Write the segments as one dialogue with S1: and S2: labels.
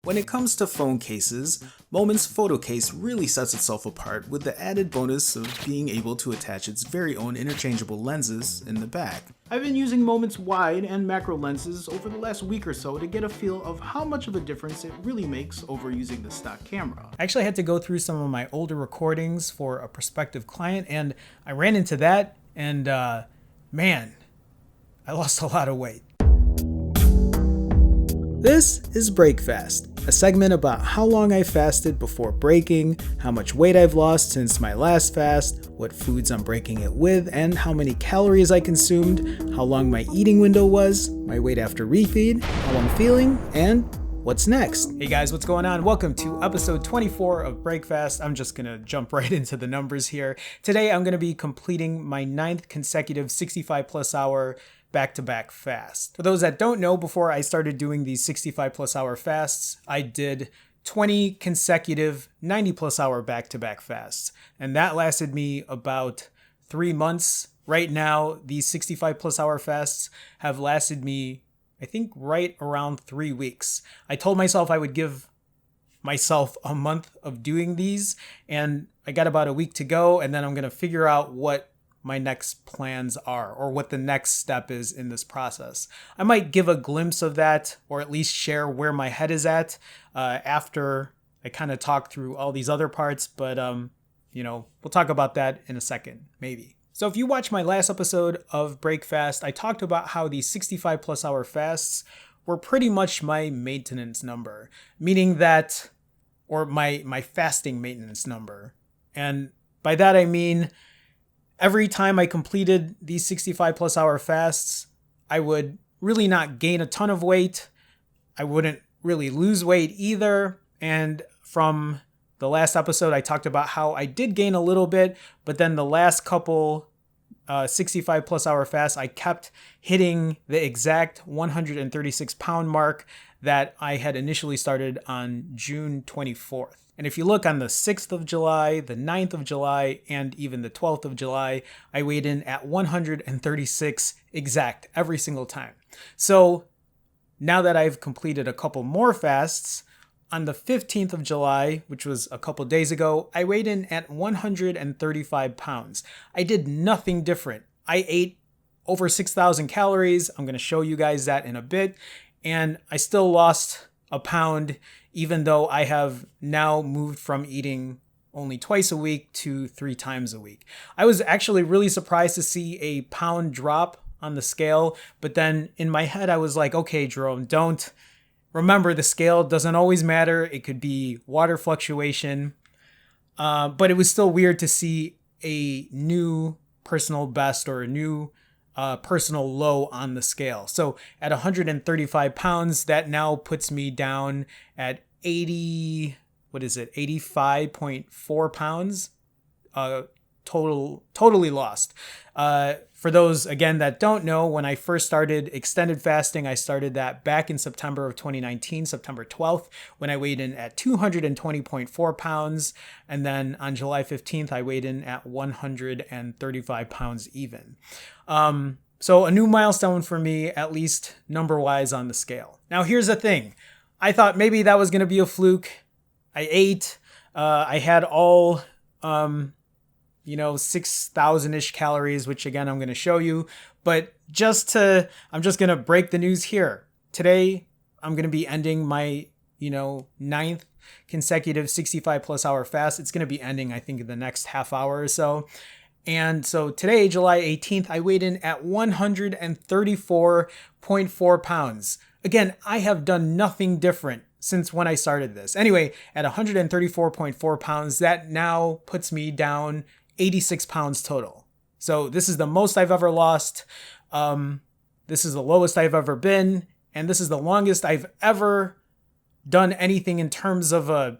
S1: When it comes to phone cases, Moment's photo case really sets itself apart with the added bonus of being able to attach its very own interchangeable lenses in the back.
S2: I've been using Moment's wide and macro lenses over the last week or so to get a feel of how much of a difference it really makes over using the stock camera.
S3: I actually had to go through some of my older recordings for a prospective client, and I ran into that, and man, I lost a lot of weight. This is Break Fast, a segment about how long I fasted before breaking, how much weight I've lost since my last fast, what foods I'm breaking it with, and how many calories I consumed, how long my eating window was, my weight after refeed, how I'm feeling, and what's next. Hey guys, what's going on? Welcome to episode 24 of Break Fast. I'm just gonna jump right into the numbers here. Today I'm gonna be completing my 9th consecutive 65 plus hour back-to-back fast. For those that don't know, before I started doing these 65 plus hour fasts, I did 20 consecutive 90 plus hour back-to-back fasts. And that lasted me about 3 months. Right now, these 65 plus hour fasts have lasted me, I think, right around 3 weeks. I told myself I would give myself a month of doing these, and I got about a week to go, and then I'm gonna figure out what my next plans are, or what the next step is in this process. I might give a glimpse of that, or at least share where my head is at after I kind of talk through all these other parts, but we'll talk about that in a second, maybe. So if you watch my last episode of Break Fast, I talked about how these 65 plus hour fasts were pretty much my maintenance number, meaning that, or my fasting maintenance number. And by that I mean, every time I completed these 65 plus hour fasts, I would really not gain a ton of weight. I wouldn't really lose weight either. And from the last episode, I talked about how I did gain a little bit, but then the last couple 65 plus hour fasts, I kept hitting the exact 136 pound mark that I had initially started on June 24th. And if you look on the 6th of July, the 9th of July, and even the 12th of July, I weighed in at 136 exact every single time. So now that I've completed a couple more fasts, on the 15th of July, which was a couple days ago, I weighed in at 135 pounds. I did nothing different. I ate over 6,000 calories. I'm going to show you guys that in a bit. And I still lost a pound, even though I have now moved from eating only twice a week to 3 times a week. I was actually really surprised to see a pound drop on the scale, but then in my head I was like, okay, Jerome, don't. Remember, the scale doesn't always matter. It could be water fluctuation, but it was still weird to see a new personal best or a new personal low on the scale. So at 135 pounds, that now puts me down at 85.4 pounds, totally lost. For those, again, that don't know, when I first started extended fasting, I started that back in September of 2019, September 12th, when I weighed in at 220.4 pounds. And then on July 15th, I weighed in at 135 pounds even. So a new milestone for me, at least number-wise on the scale. Now, here's the thing. I thought maybe that was going to be a fluke. I ate. I had all 6,000-ish calories, which again, I'm going to show you. But I'm just going to break the news here. Today, I'm going to be ending my, 9th consecutive 65 plus hour fast. It's going to be ending, I think, in the next half hour or so. And so today, July 18th, I weighed in at 134.4 pounds. Again, I have done nothing different since when I started this. Anyway, at 134.4 pounds, that now puts me down 86 pounds total. So this is the most I've ever lost. This is the lowest I've ever been. And this is the longest I've ever done anything in terms of I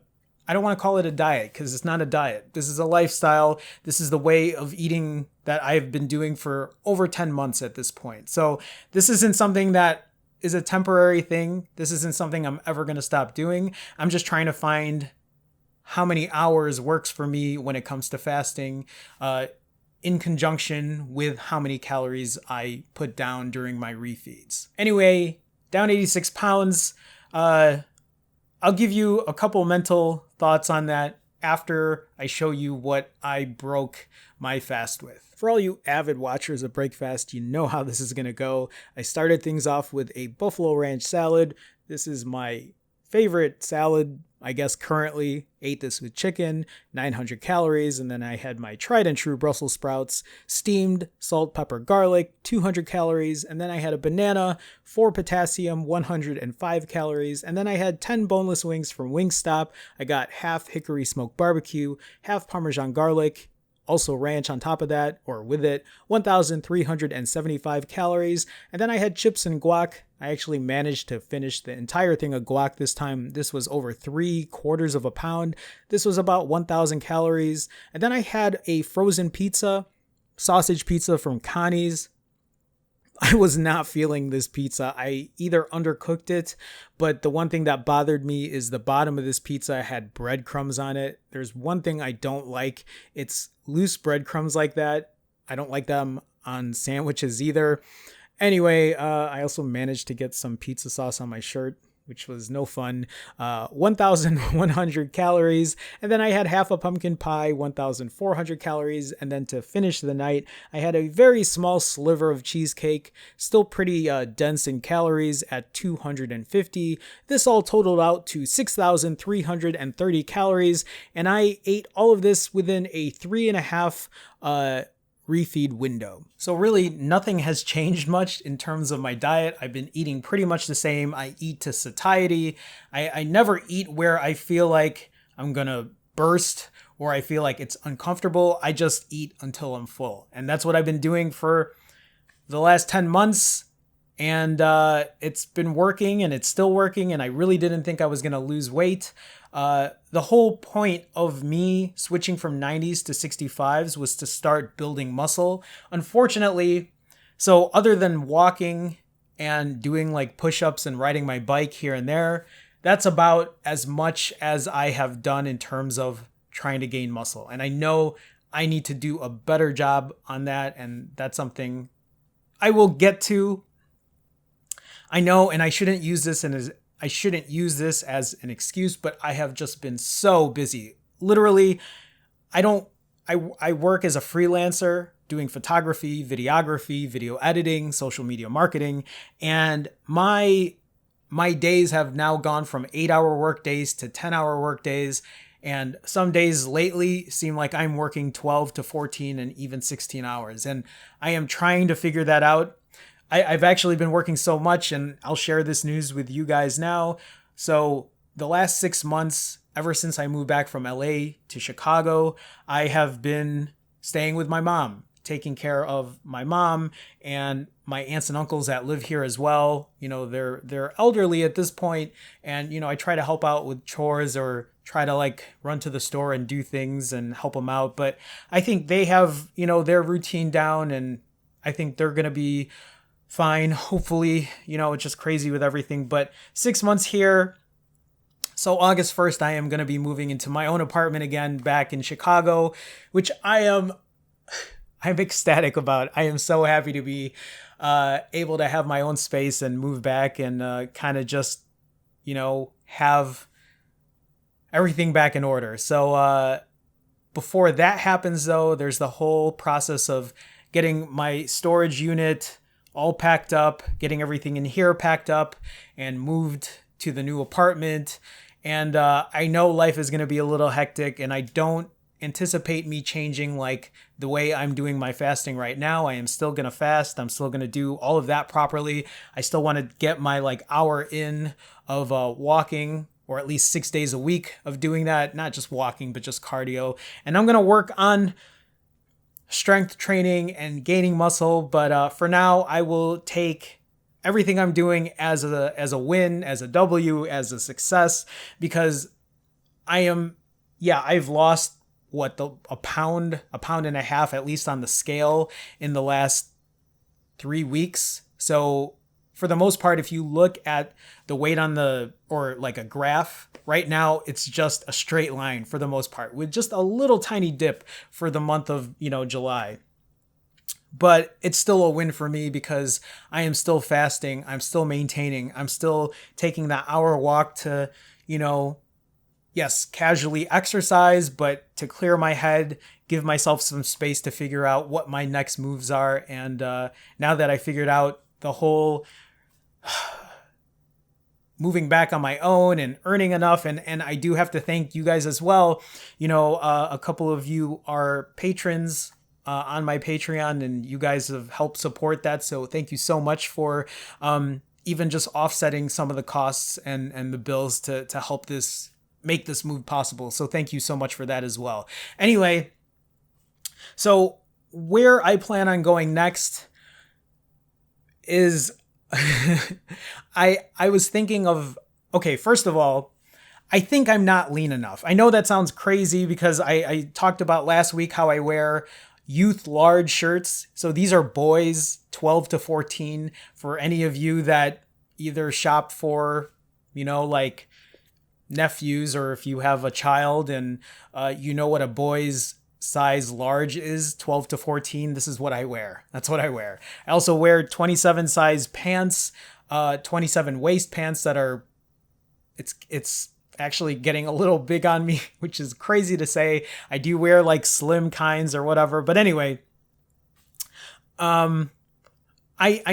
S3: don't want to call it a diet, because it's not a diet. This is a lifestyle. This is the way of eating that I've been doing for over 10 months at this point. So this isn't something that is a temporary thing. This isn't something I'm ever going to stop doing. I'm just trying to find how many hours works for me when it comes to fasting, in conjunction with how many calories I put down during my refeeds. Anyway, down 86 pounds. I'll give you a couple mental thoughts on that after I show you what I broke my fast with. For all you avid watchers of Breakfast, you know how this is going to go. I started things off with a buffalo ranch salad. This is my favorite salad, I guess currently. Ate this with chicken, 900 calories, and then I had my tried and true Brussels sprouts, steamed, salt, pepper, garlic, 200 calories, and then I had a banana, 4 potassium, 105 calories, and then I had 10 boneless wings from Wingstop. I got half hickory smoked barbecue, half Parmesan garlic, also ranch on top of that, or with it, 1,375 calories. And then I had chips and guac. I actually managed to finish the entire thing of guac this time. This was over 3/4 of a pound. This was about 1,000 calories. And then I had a frozen pizza, sausage pizza from Connie's. I was not feeling this pizza. I either undercooked it, but the one thing that bothered me is the bottom of this pizza had breadcrumbs on it. There's one thing I don't like. It's loose breadcrumbs like that. I don't like them on sandwiches either. Anyway, I also managed to get some pizza sauce on my shirt, which was no fun. 1,100 calories. And then I had half a pumpkin pie, 1,400 calories. And then to finish the night, I had a very small sliver of cheesecake, still pretty dense in calories at 250. This all totaled out to 6,330 calories. And I ate all of this within a 3.5 Refeed window. So really nothing has changed much in terms of my diet. I've been eating pretty much the same. I eat to satiety. I never eat where I feel like I'm gonna burst or I feel like it's uncomfortable. I just eat until I'm full. And that's what I've been doing for the last 10 months. And it's been working and it's still working. And I really didn't think I was gonna lose weight. The whole point of me switching from 90s to 65s was to start building muscle. Unfortunately, so other than walking and doing like push-ups and riding my bike here and there, that's about as much as I have done in terms of trying to gain muscle. And I know I need to do a better job on that. And that's something I will get to. I know, and I shouldn't use this as an excuse, but I have just been so busy. Literally, I work as a freelancer doing photography, videography, video editing, social media marketing, and my days have now gone from 8-hour work days to 10-hour work days. And some days lately seem like I'm working 12 to 14 and even 16 hours. And I am trying to figure that out. I've actually been working so much, and I'll share this news with you guys now. So the last 6 months, ever since I moved back from LA to Chicago, I have been staying with my mom, taking care of my mom and my aunts and uncles that live here as well. You know, they're elderly at this point, and you know, I try to help out with chores or try to like run to the store and do things and help them out. But I think they have, you know, their routine down, and I think they're going to be fine. Hopefully, you know, it's just crazy with everything, but 6 months here. So August 1st, I am going to be moving into my own apartment again back in Chicago, which I'm ecstatic about. I am so happy to be able to have my own space and move back and kind of just, you know, have everything back in order. So before that happens though, there's the whole process of getting my storage unit all packed up, getting everything in here packed up and moved to the new apartment. And I know life is going to be a little hectic, and I don't anticipate me changing like the way I'm doing my fasting right now. I am still going to fast. I'm still going to do all of that properly. I still want to get my like hour in of walking, or at least 6 days a week of doing that. Not just walking, but just cardio. And I'm going to work on strength training and gaining muscle, but for now I will take everything I'm doing as a win, as a W, as a success, because I've lost a pound and a half at least on the scale in the last 3 weeks. So for the most part, if you look at the weight on or like a graph right now, it's just a straight line for the most part, with just a little tiny dip for the month of, you know, July. But it's still a win for me because I am still fasting. I'm still maintaining. I'm still taking that hour walk to, yes, casually exercise, but to clear my head, give myself some space to figure out what my next moves are. And now that I figured out the whole moving back on my own and earning enough, and I do have to thank you guys as well. A couple of you are patrons on my Patreon, and you guys have helped support that. So thank you so much for even just offsetting some of the costs and the bills to help this make this move possible. So thank you so much for that as well. Anyway, so where I plan on going next is I was thinking of, okay, first of all, I think I'm not lean enough. I know that sounds crazy because I talked about last week how I wear youth large shirts. So these are boys 12 to 14 for any of you that either shop for, like nephews, or if you have a child and what a boy's size large is, 12 to 14, this is what I wear. That's what I wear. I also wear 27 size pants, 27 waist pants that are, it's actually getting a little big on me, which is crazy to say. I do wear like slim kinds or whatever, but anyway, I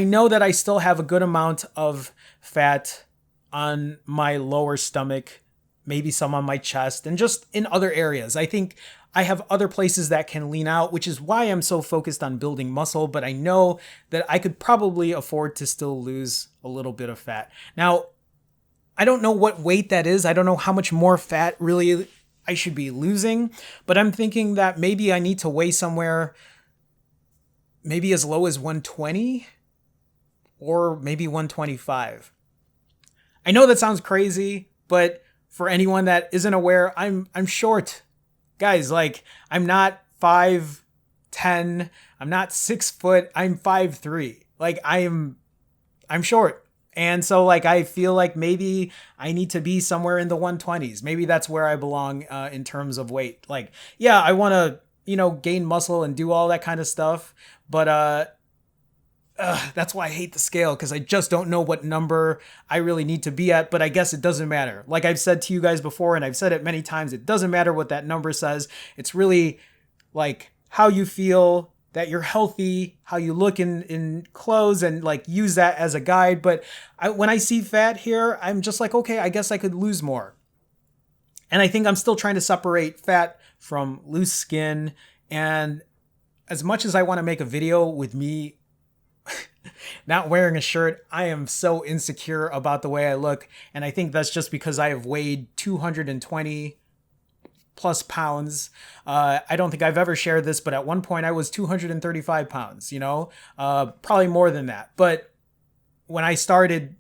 S3: know that I still have a good amount of fat on my lower stomach, maybe some on my chest, and just in other areas. I think I have other places that can lean out, which is why I'm so focused on building muscle, but I know that I could probably afford to still lose a little bit of fat. Now, I don't know what weight that is. I don't know how much more fat really I should be losing, but I'm thinking that maybe I need to weigh somewhere maybe as low as 120 or maybe 125. I know that sounds crazy, but for anyone that isn't aware, I'm short. Guys, like, I'm not 5'10", I'm not 6 foot, I'm 5'3". Like, I'm short. And so, like, I feel like maybe I need to be somewhere in the 120s. Maybe that's where I belong in terms of weight. Like, yeah, I want to, gain muscle and do all that kind of stuff. But that's why I hate the scale, because I just don't know what number I really need to be at. But I guess it doesn't matter. Like I've said to you guys before, and I've said it many times, it doesn't matter what that number says. It's really like how you feel, that you're healthy, how you look in clothes, and like use that as a guide. But when I see fat here, I'm just like, okay, I guess I could lose more. And I think I'm still trying to separate fat from loose skin. And as much as I want to make a video with me not wearing a shirt, I am so insecure about the way I look. And I think that's just because I have weighed 220 plus pounds. I don't think I've ever shared this, but at one point I was 235 pounds, probably more than that. But when I started,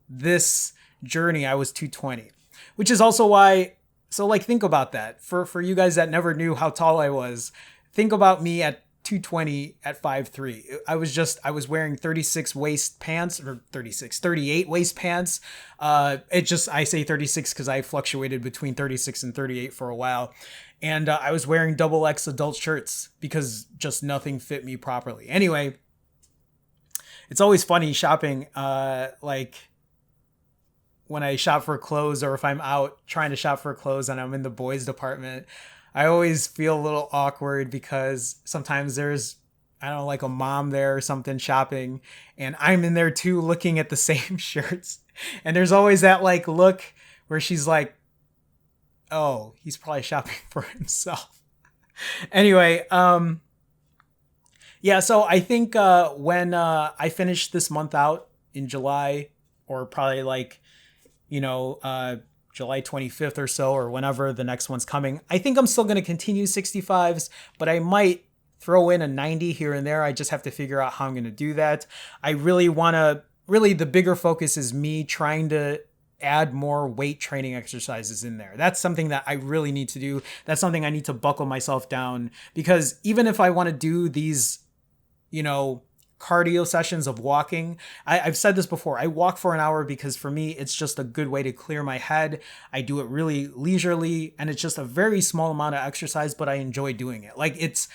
S3: this journey, I was 220, which is also why. So like, think about that for you guys that never knew how tall I was. Think about me at 220 at 5'3". I was wearing 38 waist pants. I say 36 because I fluctuated between 36 and 38 for a while. And I was wearing XXL adult shirts because just nothing fit me properly. Anyway, it's always funny shopping, like when I shop for clothes, or if I'm out trying to shop for clothes and I'm in the boys department, I always feel a little awkward because sometimes there's, I don't know, like a mom there or something shopping, and I'm in there too looking at the same shirts. And there's always that like look where she's like, oh, he's probably shopping for himself. Anyway, yeah, so I think when I finish this month out in July, or probably like, July 25th or so, or whenever the next one's coming, I think I'm still going to continue 65s, but I might throw in a 90 here and there. I just have to figure out how I'm going to do that. I really the bigger focus is me trying to add more weight training exercises in there. That's something that I really need to do. That's something I need to buckle myself down, because even if I want to do these, cardio sessions of walking. I've said this before. I walk for an hour because for me, it's just a good way to clear my head. I do it really leisurely, and it's just a very small amount of exercise, but I enjoy doing it. Like it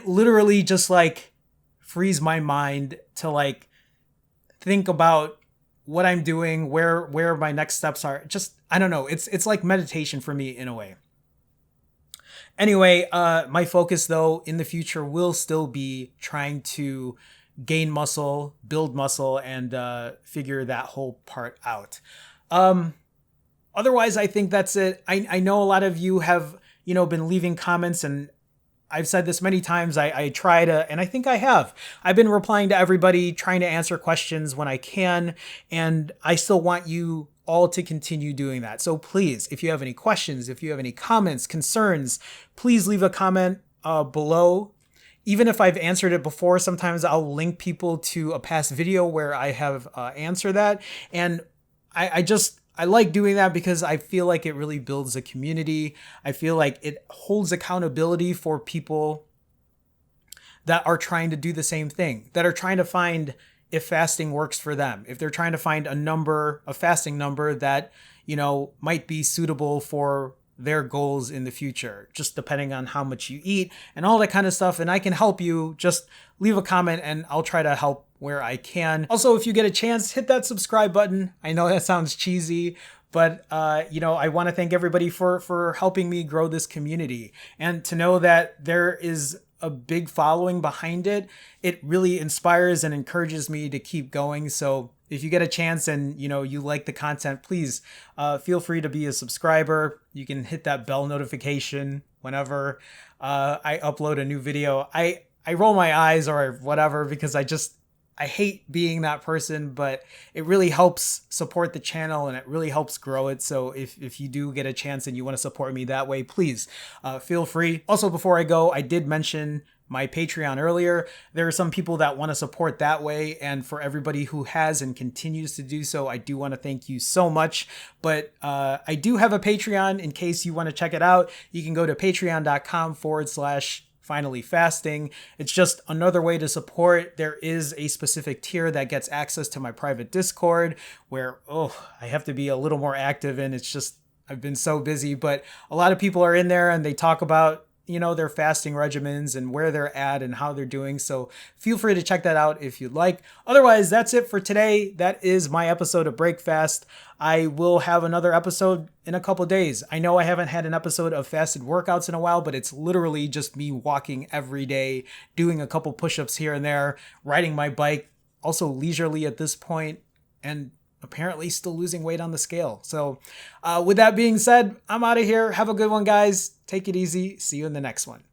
S3: literally just like frees my mind to like think about what I'm doing, where my next steps are. Just, I don't know. It's like meditation for me in a way. Anyway, my focus though in the future will still be trying to gain muscle, build muscle, and figure that whole part out. Otherwise, I think that's it. I know a lot of you have, been leaving comments, and I've said this many times. I try to, and I think I have. I've been replying to everybody, trying to answer questions when I can, and I still want you all to continue doing that. So please, if you have any questions, if you have any comments, concerns, please leave a comment below. Even if I've answered it before, sometimes I'll link people to a past video where I have answered that. And I like doing that because I feel like it really builds a community. I feel like it holds accountability for people that are trying to do the same thing, that are trying to find if fasting works for them, if they're trying to find a fasting number that, might be suitable for their goals in the future, just depending on how much you eat and all that kind of stuff. And I can help you. Just leave a comment and I'll try to help where I can. Also, if you get a chance, hit that subscribe button. I know that sounds cheesy, but I want to thank everybody for helping me grow this community, and to know that there is a big following behind it. It really inspires and encourages me to keep going. So if you get a chance and you like the content, please feel free to be a subscriber. You can hit that bell notification whenever I upload a new video. I roll my eyes or whatever because I hate being that person, but it really helps support the channel and it really helps grow it. So if you do get a chance and you want to support me that way, please feel free. Also, before I go, I did mention my Patreon earlier. There are some people that want to support that way. And for everybody who has and continues to do so, I do want to thank you so much. But I do have a Patreon in case you want to check it out. You can go to patreon.com/finally fasting. It's just another way to support. There is a specific tier that gets access to my private Discord where, I have to be a little more active, and it's just, I've been so busy, but a lot of people are in there and they talk about, their fasting regimens and where they're at and how they're doing. So feel free to check that out if you'd like. Otherwise, that's it for today. That is my episode of Break Fast. I will have another episode in a couple days. I know I haven't had an episode of fasted workouts in a while, but it's literally just me walking every day, doing a couple push-ups here and there, riding my bike, also leisurely at this point, and apparently still losing weight on the scale. So with that being said, I'm out of here. Have a good one, guys. Take it easy. See you in the next one.